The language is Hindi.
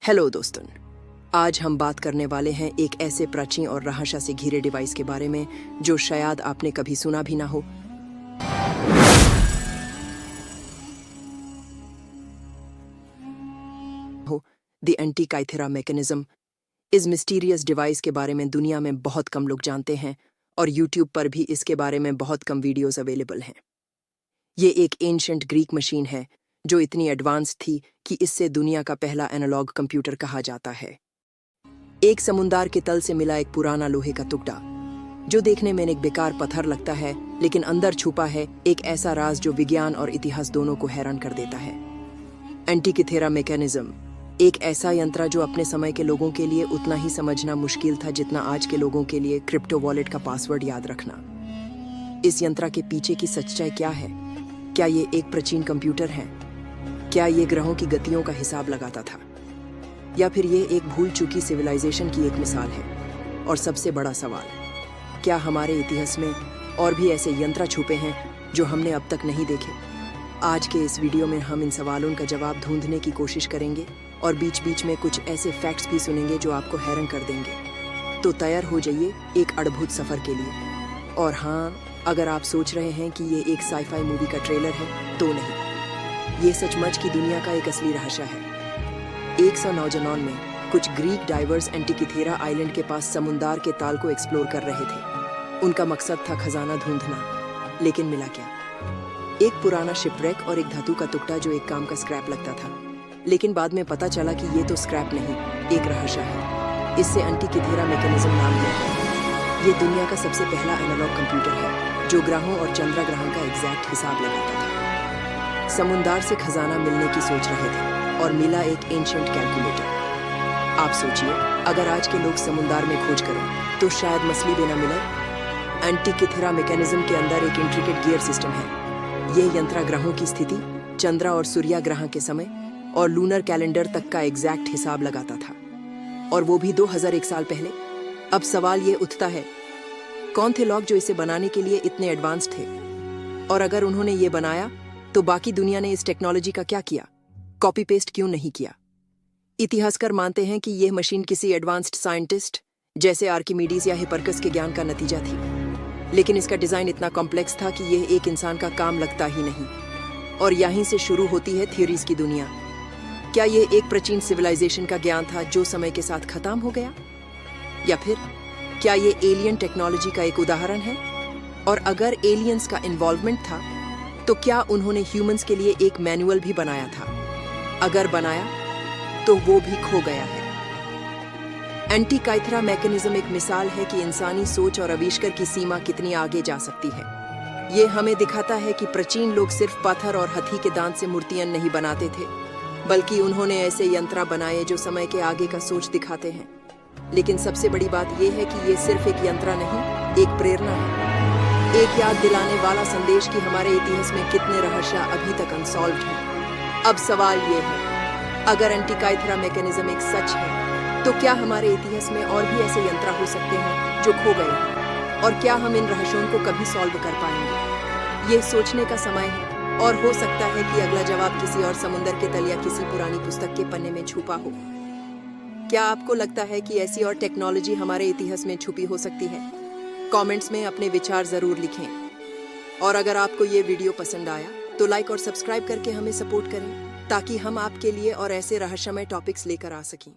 हेलो दोस्तों, आज हम बात करने वाले हैं एक ऐसे प्राचीन और रहस्य से घिरे डिवाइस के बारे में जो शायद आपने कभी सुना भी ना हो। The Antikythera mechanism. इस मिस्टीरियस डिवाइस के बारे में दुनिया में बहुत कम लोग जानते हैं और यूट्यूब पर भी इसके बारे में बहुत कम वीडियोस अवेलेबल हैं। ये एक एंशिएंट ग्रीक मशीन है जो इतनी एडवांस थी कि इससे दुनिया का पहला एनालॉग कंप्यूटर कहा जाता है। एक समुद्र के तल से मिला एक पुराना लोहे का टुकड़ा जो देखने में एक बेकार पत्थर लगता है, लेकिन अंदर छुपा है एक ऐसा राज जो विज्ञान और इतिहास दोनों को हैरान कर देता है। एंटीकाइथेरा मैकेनिज्म एक ऐसा यंत्र जो अपने समय के लोगों के लिए उतना ही समझना मुश्किल था जितना आज के लोगों के लिए क्रिप्टो वॉलेट का पासवर्ड याद रखना। इस यंत्र के पीछे की सच्चाई क्या है? क्या ये एक प्राचीन कंप्यूटर है? क्या ये ग्रहों की गतियों का हिसाब लगाता था, या फिर ये एक भूल चुकी सिविलाइजेशन की एक मिसाल है? और सबसे बड़ा सवाल, क्या हमारे इतिहास में और भी ऐसे यंत्र छुपे हैं जो हमने अब तक नहीं देखे? आज के इस वीडियो में हम इन सवालों का जवाब ढूंढने की कोशिश करेंगे और बीच बीच में कुछ ऐसे फैक्ट्स भी सुनेंगे जो आपको हैरान कर देंगे। तो तैयार हो जाइए एक अद्भुत सफर के लिए। और हाँ, अगर आप सोच रहे हैं कि ये एक साईफाई मूवी का ट्रेलर है, तो नहीं, ये सचमुच की दुनिया का एक असली रहस्य है। 100 नौजवानों में कुछ ग्रीक डाइवर्स एंटीकाइथेरा आइलैंड के पास समुद्र के ताल को एक्सप्लोर कर रहे थे। उनका मकसद था खजाना ढूंढना, लेकिन मिला क्या? एक पुराना शिपरेक और एक धातु का टुकड़ा जो एक काम का स्क्रैप लगता था, लेकिन बाद में पता चला कि ये तो स्क्रैप नहीं, एक रहस्य है। इससे एंटीकाइथेरा मैकेनिज्म नाम दिया गया। ये दुनिया का सबसे पहला एनालॉग कंप्यूटर है जो ग्रहों और चंद्रग्रहण का एग्जैक्ट हिसाब लगाता था। समुद्र से खजाना मिलने की सोच रहे थे और मिला एक एंशिएंट कैलकुलेटर। आप सोचिए, अगर आज के लोग समुद्र में खोज करें तो शायद मछली भी ना मिले। एंटीकाइथेरा मैकेनिज्म के अंदर एक इंट्रिकेट गियर सिस्टम है। यह यंत्र ग्रहों की स्थिति, चंद्र और सूर्य ग्रहण के समय और लूनर कैलेंडर तक का एग्जैक्ट हिसाब लगाता था, और वो भी 2001 साल पहले। अब सवाल ये उठता है, कौन थे लोग जो इसे बनाने के लिए इतने एडवांस थे? और अगर उन्होंने ये बनाया तो बाकी दुनिया ने इस टेक्नोलॉजी का क्या किया? कॉपी पेस्ट क्यों नहीं किया? इतिहासकार मानते हैं कि यह मशीन किसी एडवांस्ड साइंटिस्ट जैसे आर्किमिडीज या हिपरकस के ज्ञान का नतीजा थी, लेकिन इसका डिजाइन इतना कॉम्प्लेक्स था कि यह एक इंसान का काम लगता ही नहीं। और यहीं से शुरू होती है थ्योरीज की दुनिया। क्या यह एक प्राचीन सिविलाइजेशन का ज्ञान था जो समय के साथ खत्म हो गया, या फिर क्या यह एलियन टेक्नोलॉजी का एक उदाहरण है? और अगर एलियंस का इन्वॉल्वमेंट था तो क्या उन्होंने ह्यूमंस के लिए एक मैनुअल भी बनाया था? अगर बनाया तो वो भी खो गया है। एंटीकाइथेरा मैकेनिज्म एक मिसाल है कि इंसानी सोच और आविष्कार की सीमा कितनी आगे जा सकती है। ये हमें दिखाता है कि प्राचीन लोग सिर्फ पत्थर और हाथी के दांत से मूर्तियां नहीं बनाते थे, बल्कि उन्होंने ऐसे यंत्र बनाए जो समय के आगे का सोच दिखाते हैं। लेकिन सबसे बड़ी बात यह है कि ये सिर्फ एक यंत्र नहीं, एक प्रेरणा है, एक याद दिलाने वाला संदेश कि हमारे इतिहास में कितने रहस्य अभी तक अनसॉल्व्ड हैं। अब सवाल ये है, अगर एंटीकाइथेरा मैकेनिज्म एक सच है तो क्या हमारे इतिहास में और भी ऐसे यंत्र हो सकते हैं जो खो गए हैं? और क्या हम इन रहस्यों को कभी सॉल्व कर पाएंगे? ये सोचने का समय है, और हो सकता है कि अगला जवाब किसी और समुद्र के तल या किसी पुरानी पुस्तक के पन्ने में छुपा हो। क्या आपको लगता है कि ऐसी और टेक्नोलॉजी हमारे इतिहास में छुपी हो सकती है? कमेंट्स में अपने विचार जरूर लिखें। और अगर आपको ये वीडियो पसंद आया तो लाइक और सब्सक्राइब करके हमें सपोर्ट करें, ताकि हम आपके लिए और ऐसे रहस्यमय टॉपिक्स लेकर आ सकें।